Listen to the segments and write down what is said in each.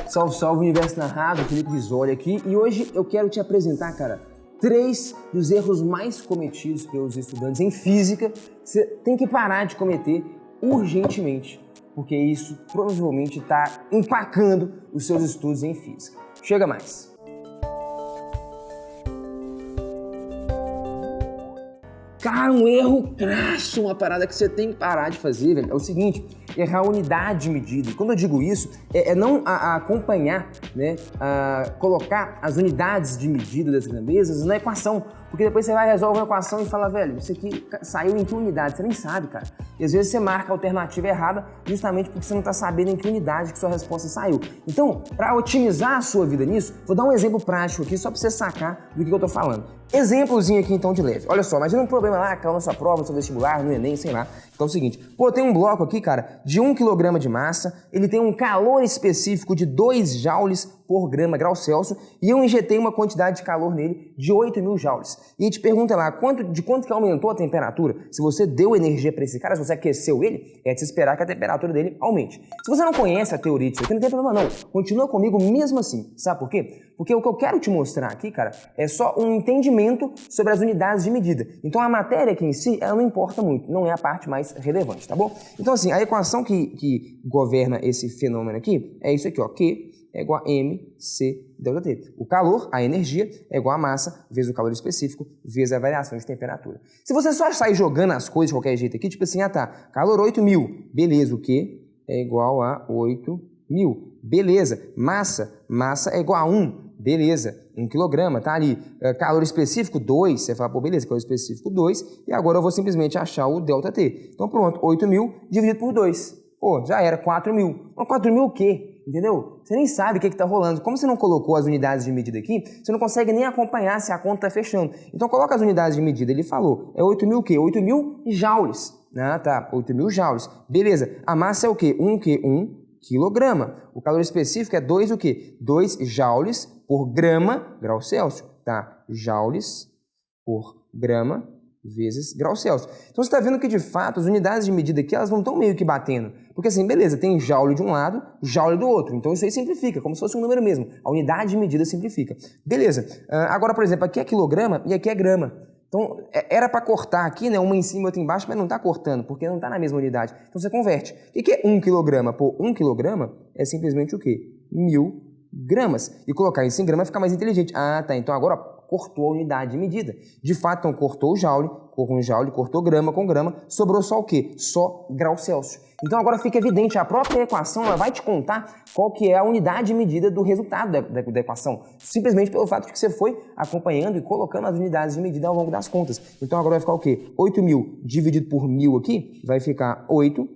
Salve, salve, Universo Narrado, Felipe Visoli aqui, e hoje eu quero te apresentar, cara, 3 dos erros mais cometidos pelos estudantes em física que você tem que parar de cometer urgentemente, porque isso provavelmente está empacando os seus estudos em física. Chega mais! Cara, um erro crasso, uma parada que você tem que parar de fazer, velho, é o seguinte, errar a unidade de medida. E quando eu digo isso, é não acompanhar, né, colocar as unidades de medida das grandezas na equação, porque depois você vai resolver a equação e fala, velho, isso aqui saiu em que unidade? Você nem sabe, cara. E às vezes você marca a alternativa errada justamente porque você não está sabendo em que unidade que sua resposta saiu. Então, para otimizar a sua vida nisso, vou dar um exemplo prático aqui só para você sacar do que eu tô falando. Exemplozinho aqui então de leve. Olha só, imagina um problema lá, caiu na sua prova, no seu vestibular, no Enem, sei lá. Então é o seguinte, tem um bloco aqui, cara, de 1 kg de massa, ele tem um calor específico de 2 joules por grama grau Celsius e eu injetei uma quantidade de calor nele de 8.000 joules. E te pergunta lá, de quanto que aumentou a temperatura? Se você deu energia para esse cara, se você aqueceu ele, é de se esperar que a temperatura dele aumente. Se você não conhece a teoria disso aqui, não tem problema não. Continua comigo mesmo assim. Sabe por quê? Porque o que eu quero te mostrar aqui, cara, é só um entendimento sobre as unidades de medida. Então a matéria aqui em si, ela não importa muito, não é a parte mais relevante, tá bom? Então assim, a equação que governa esse fenômeno aqui é isso aqui, ó, Q é igual a mc ΔT. O calor, a energia, é igual a massa vezes o calor específico vezes a variação de temperatura. Se você só sair jogando as coisas de qualquer jeito aqui, tipo assim, calor 8.000, beleza, o Q é igual a 8.000, beleza, massa é igual a 1, beleza, 1 kg, tá ali, calor específico 2, você fala, beleza, calor específico 2, e agora eu vou simplesmente achar o ΔT. Então pronto, 8.000 dividido por 2, já era 4.000. Mas 4.000 o quê? Entendeu? Você nem sabe o que está rolando. Como você não colocou as unidades de medida aqui, você não consegue nem acompanhar se a conta está fechando. Então coloca as unidades de medida. Ele falou, é 8.000 o quê? 8.000 joules. 8.000 joules. Beleza. A massa é o quê? 1 quilograma. O calor específico é 2 o quê? 2 joules por grama grau Celsius. Joules por grama vezes grau Celsius. Então você está vendo que de fato as unidades de medida aqui elas não estão meio que batendo. Porque assim, beleza, tem joule de um lado, joule do outro. Então isso aí simplifica, como se fosse um número mesmo. A unidade de medida simplifica. Beleza. Agora, por exemplo, aqui é quilograma e aqui é grama. Então era para cortar aqui, né, uma em cima e outra embaixo, mas não está cortando, porque não está na mesma unidade. Então você converte. O que é 1 quilograma? 1 quilograma é simplesmente o quê? 1.000 gramas. E colocar isso em grama fica mais inteligente. Então agora cortou a unidade de medida. De fato, então cortou o joule, com joule, cortou grama com grama, sobrou só o quê? Só grau Celsius. Então agora fica evidente, a própria equação ela vai te contar qual que é a unidade de medida do resultado da equação, simplesmente pelo fato de que você foi acompanhando e colocando as unidades de medida ao longo das contas. Então agora vai ficar o quê? 8.000 dividido por 1.000 aqui, vai ficar 8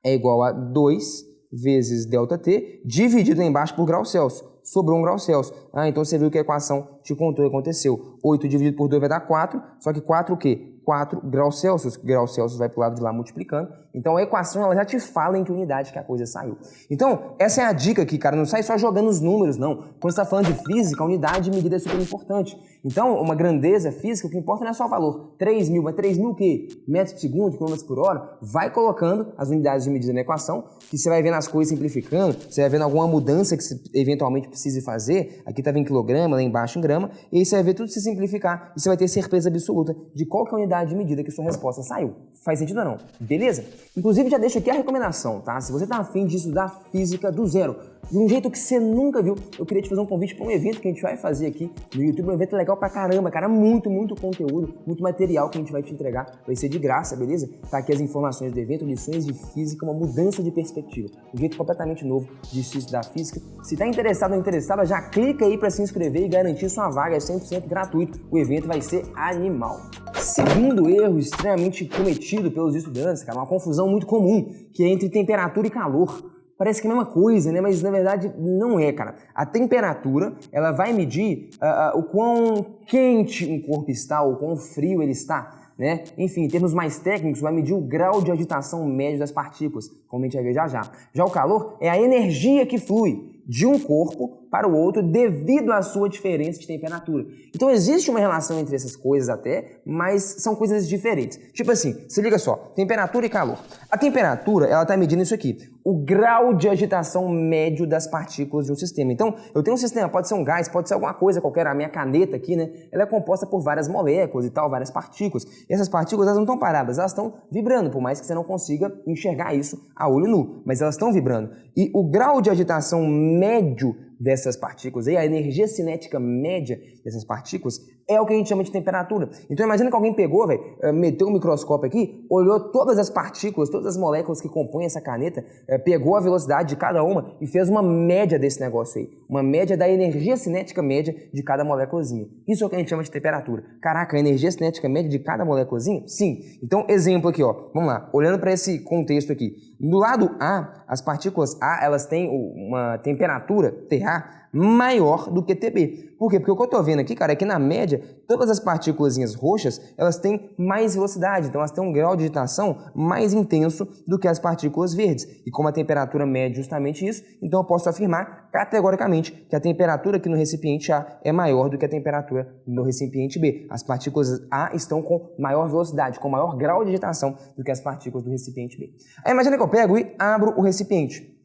é igual a 2 vezes ΔT, dividido lá embaixo por grau Celsius. Sobrou 1 grau Celsius. Então você viu que a equação te contou o que aconteceu. 8 dividido por 2 vai dar 4, só que 4 o quê? 4 graus Celsius. Graus Celsius vai para o lado de lá multiplicando. Então a equação ela já te fala em que unidade que a coisa saiu. Então essa é a dica aqui, cara. Não sai só jogando os números, não. Quando você está falando de física, a unidade de medida é super importante. Então uma grandeza física, o que importa não é só o valor. 3.000, mas 3.000 o quê? Metros por segundo, quilômetros por hora. Vai colocando as unidades de medida na equação, que você vai vendo as coisas simplificando, você vai vendo alguma mudança que você eventualmente precise fazer. Aqui estava em quilograma, lá embaixo em grama. E aí você vai ver tudo se simplificar e você vai ter certeza absoluta de qual que é a unidade de medida que sua resposta saiu. Faz sentido ou não? Beleza? Inclusive já deixo aqui a recomendação, tá? Se você tá afim de estudar física do zero, de um jeito que você nunca viu, eu queria te fazer um convite para um evento que a gente vai fazer aqui no YouTube, um evento legal pra caramba, cara, muito conteúdo, muito material que a gente vai te entregar, vai ser de graça, beleza? Tá aqui as informações do evento, lições de física, uma mudança de perspectiva, um jeito completamente novo de se estudar física. Se tá interessado ou interessada, já clica aí para se inscrever e garantir sua vaga, é 100% gratuito, o evento vai ser animal. Segundo erro extremamente cometido pelos estudantes, cara, uma confusão muito comum, que é entre temperatura e calor. Parece que é a mesma coisa, né? Mas na verdade não é, cara. A temperatura, ela vai medir o quão quente um corpo está, ou quão frio ele está, né? Enfim, em termos mais técnicos, vai medir o grau de agitação médio das partículas, como a gente vai ver já já. Já o calor é a energia que flui de um corpo para o outro devido à sua diferença de temperatura. Então existe uma relação entre essas coisas até, mas são coisas diferentes. Tipo assim, se liga só, temperatura e calor. A temperatura, ela está medindo isso aqui, o grau de agitação médio das partículas de um sistema. Então, eu tenho um sistema, pode ser um gás, pode ser alguma coisa qualquer, a minha caneta aqui, né? Ela é composta por várias moléculas e tal, várias partículas. E essas partículas, elas não estão paradas, elas estão vibrando, por mais que você não consiga enxergar isso a olho nu, mas elas estão vibrando. E o grau de agitação médio dessas partículas, aí, a energia cinética média dessas partículas é o que a gente chama de temperatura. Então imagina que alguém pegou, meteu um microscópio aqui, olhou todas as partículas, todas as moléculas que compõem essa caneta, pegou a velocidade de cada uma e fez uma média desse negócio aí. Uma média da energia cinética média de cada moléculazinha. Isso é o que a gente chama de temperatura. Caraca, a energia cinética média de cada moléculazinha? Sim. Então, exemplo aqui, ó. Vamos lá. Olhando para esse contexto aqui. Do lado A, as partículas A, elas têm uma temperatura, TA, maior do que TB. Por quê? Porque o que eu estou vendo aqui, cara, é que na média, todas as partículas roxas, elas têm mais velocidade, então elas têm um grau de agitação mais intenso do que as partículas verdes. E como a temperatura mede justamente isso, então eu posso afirmar categoricamente que a temperatura aqui no recipiente A é maior do que a temperatura no recipiente B. As partículas A estão com maior velocidade, com maior grau de agitação do que as partículas do recipiente B. Aí imagina que eu pego e abro o recipiente.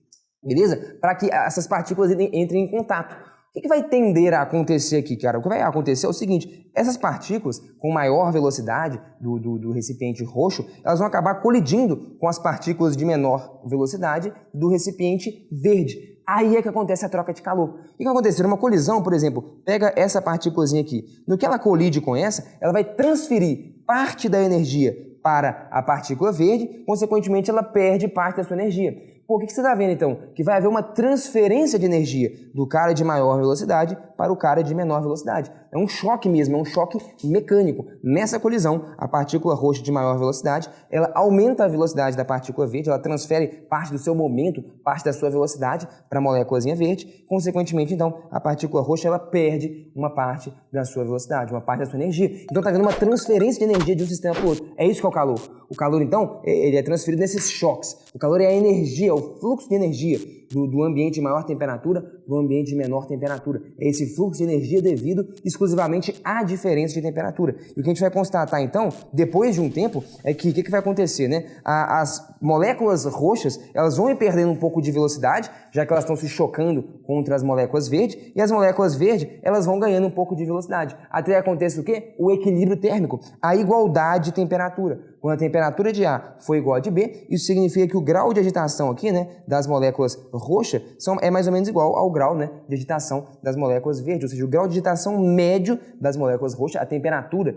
Beleza? Para que essas partículas entrem em contato. O que vai tender a acontecer aqui, cara? O que vai acontecer é o seguinte, essas partículas com maior velocidade do recipiente roxo, elas vão acabar colidindo com as partículas de menor velocidade do recipiente verde. Aí é que acontece a troca de calor. O que vai acontecer? Uma colisão, por exemplo, pega essa partículazinha aqui. No que ela colide com essa, ela vai transferir parte da energia para a partícula verde, consequentemente ela perde parte da sua energia. Pô, o que você está vendo então? Que vai haver uma transferência de energia do cara de maior velocidade para o cara de menor velocidade. É um choque mesmo, é um choque mecânico. Nessa colisão, a partícula roxa de maior velocidade, ela aumenta a velocidade da partícula verde, ela transfere parte do seu momento, parte da sua velocidade para a moléculazinha verde. Consequentemente, então, a partícula roxa ela perde uma parte da sua velocidade, uma parte da sua energia. Então está havendo uma transferência de energia de um sistema para o outro. É isso que é o calor. O calor, então, ele é transferido nesses choques. O calor é a energia, o fluxo de energia do ambiente de maior temperatura para o ambiente de menor temperatura. É esse fluxo de energia devido exclusivamente à diferença de temperatura. E o que a gente vai constatar, então, depois de um tempo, é que o que vai acontecer, né? As moléculas roxas, elas vão ir perdendo um pouco de velocidade, já que elas estão se chocando contra as moléculas verdes, e as moléculas verdes, elas vão ganhando um pouco de velocidade. Até acontece o quê? O equilíbrio térmico, a igualdade de temperatura. Quando a temperatura de A for igual a de B, isso significa que o grau de agitação aqui, né, das moléculas roxas é mais ou menos igual ao grau, né, de agitação das moléculas verdes. Ou seja, o grau de agitação médio das moléculas roxas, a temperatura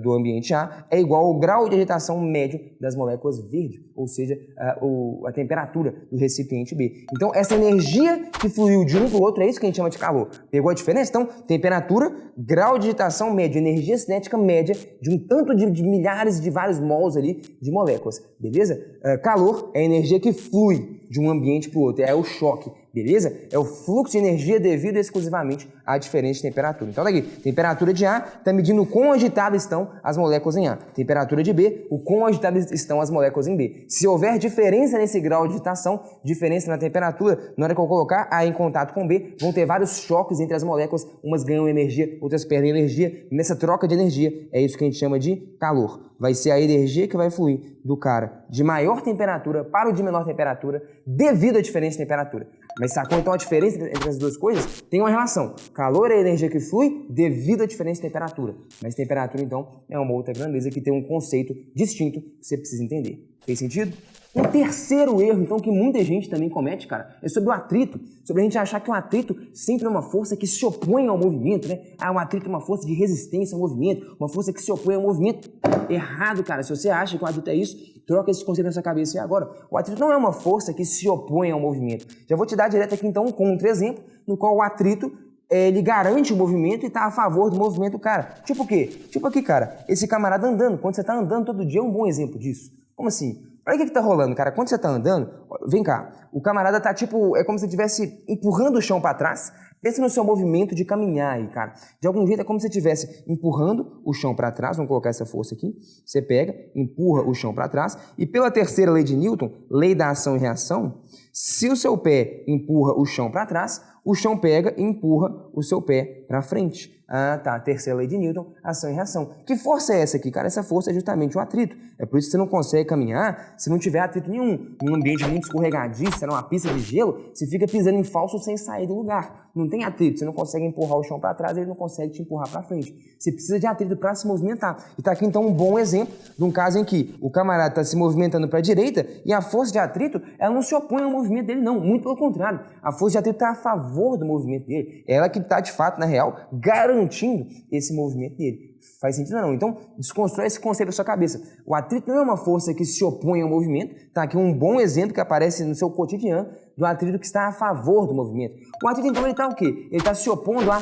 do ambiente A, é igual ao grau de agitação médio das moléculas verdes, ou seja, a temperatura do recipiente B. Então, essa energia que fluiu de um para o outro, é isso que a gente chama de calor. Pegou a diferença? Então, temperatura, grau de agitação médio, energia cinética média de um tanto de milhares de vários mols ali de moléculas, beleza? Calor é a energia que flui de um ambiente para o outro, é o choque, beleza? É o fluxo de energia devido exclusivamente à diferença de temperatura. Então, daqui, temperatura de A está medindo o quão agitadas estão as moléculas em A. Temperatura de B, o quão agitadas estão as moléculas em B. Se houver diferença nesse grau de agitação, diferença na temperatura, na hora que eu colocar A em contato com B, vão ter vários choques entre as moléculas, umas ganham energia, outras perdem energia. Nessa troca de energia, é isso que a gente chama de calor. Vai ser a energia que vai fluir do cara de maior temperatura para o de menor temperatura devido à diferença de temperatura. Mas sacou então a diferença entre as duas coisas? Tem uma relação. Calor é a energia que flui devido à diferença de temperatura. Mas temperatura, então, é uma outra grandeza que tem um conceito distinto que você precisa entender. Fez sentido? Um terceiro erro, então, que muita gente também comete, cara, é sobre o atrito. Sobre a gente achar que o atrito sempre é uma força que se opõe ao movimento, né? O atrito é uma força de resistência ao movimento, uma força que se opõe ao movimento. Errado, cara. Se você acha que o atrito é isso, troca esse conceito na sua cabeça e agora. O atrito não é uma força que se opõe ao movimento. Já vou te dar direto aqui, então, um contra-exemplo, no qual o atrito ele garante o movimento e está a favor do movimento do cara. Tipo o quê? Tipo aqui, cara, esse camarada andando. Quando você está andando todo dia é um bom exemplo disso. Como assim? Olha o que tá rolando, cara. Quando você está andando, vem cá, o camarada tá tipo, é como se estivesse empurrando o chão para trás. Pensa no seu movimento de caminhar aí, cara. De algum jeito é como se você estivesse empurrando o chão para trás. Vamos colocar essa força aqui. Você pega, empurra o chão para trás e pela terceira lei de Newton, lei da ação e reação, Se o seu pé empurra o chão para trás, o chão pega e empurra o seu pé para frente. Ah, tá. Terceira lei de Newton, ação e reação. Que força é essa aqui? Cara, essa força é justamente o atrito. É por isso que você não consegue caminhar se não tiver atrito nenhum. Num ambiente muito escorregadiço, numa pista de gelo, você fica pisando em falso sem sair do lugar. Não tem atrito, você não consegue empurrar o chão para trás, ele não consegue te empurrar para frente. Você precisa de atrito para se movimentar. E tá aqui então um bom exemplo de um caso em que o camarada está se movimentando para a direita e a força de atrito, ela não se opõe ao movimento dele, não. Muito pelo contrário. A força de atrito está a favor do movimento dele. É ela que está, de fato, na real, garantindo esse movimento dele. Faz sentido ou não? Então, desconstrói esse conceito da sua cabeça. O atrito não é uma força que se opõe ao movimento. Tá aqui um bom exemplo que aparece no seu cotidiano do atrito que está a favor do movimento. O atrito, então, ele está o quê? Ele está se opondo à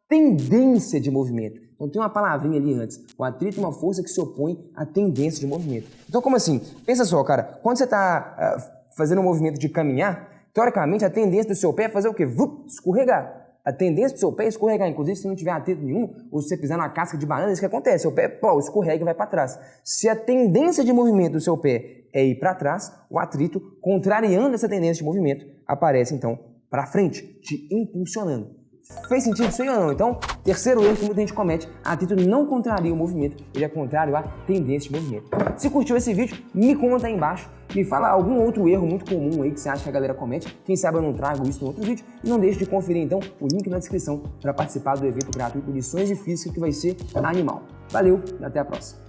tendência de movimento. Então, tem uma palavrinha ali antes. O atrito é uma força que se opõe à tendência de movimento. Então, como assim? Pensa só, cara. Quando você está fazendo um movimento de caminhar, teoricamente, a tendência do seu pé é fazer o quê? Escorregar. A tendência do seu pé é escorregar. Inclusive, se não tiver atrito nenhum, ou se você pisar numa casca de banana, é isso que acontece. Seu pé, escorrega e vai para trás. Se a tendência de movimento do seu pé é ir para trás, o atrito, contrariando essa tendência de movimento, aparece, então, para frente, te impulsionando. Fez sentido isso aí ou não? Então, terceiro erro que muita gente comete, atrito não contraria o movimento, ele é contrário à tendência de movimento. Se curtiu esse vídeo, me conta aí embaixo, me fala algum outro erro muito comum aí que você acha que a galera comete, quem sabe eu não trago isso no outro vídeo, e não deixe de conferir então o link na descrição para participar do evento gratuito de Lições de Física que vai ser animal. Valeu e até a próxima!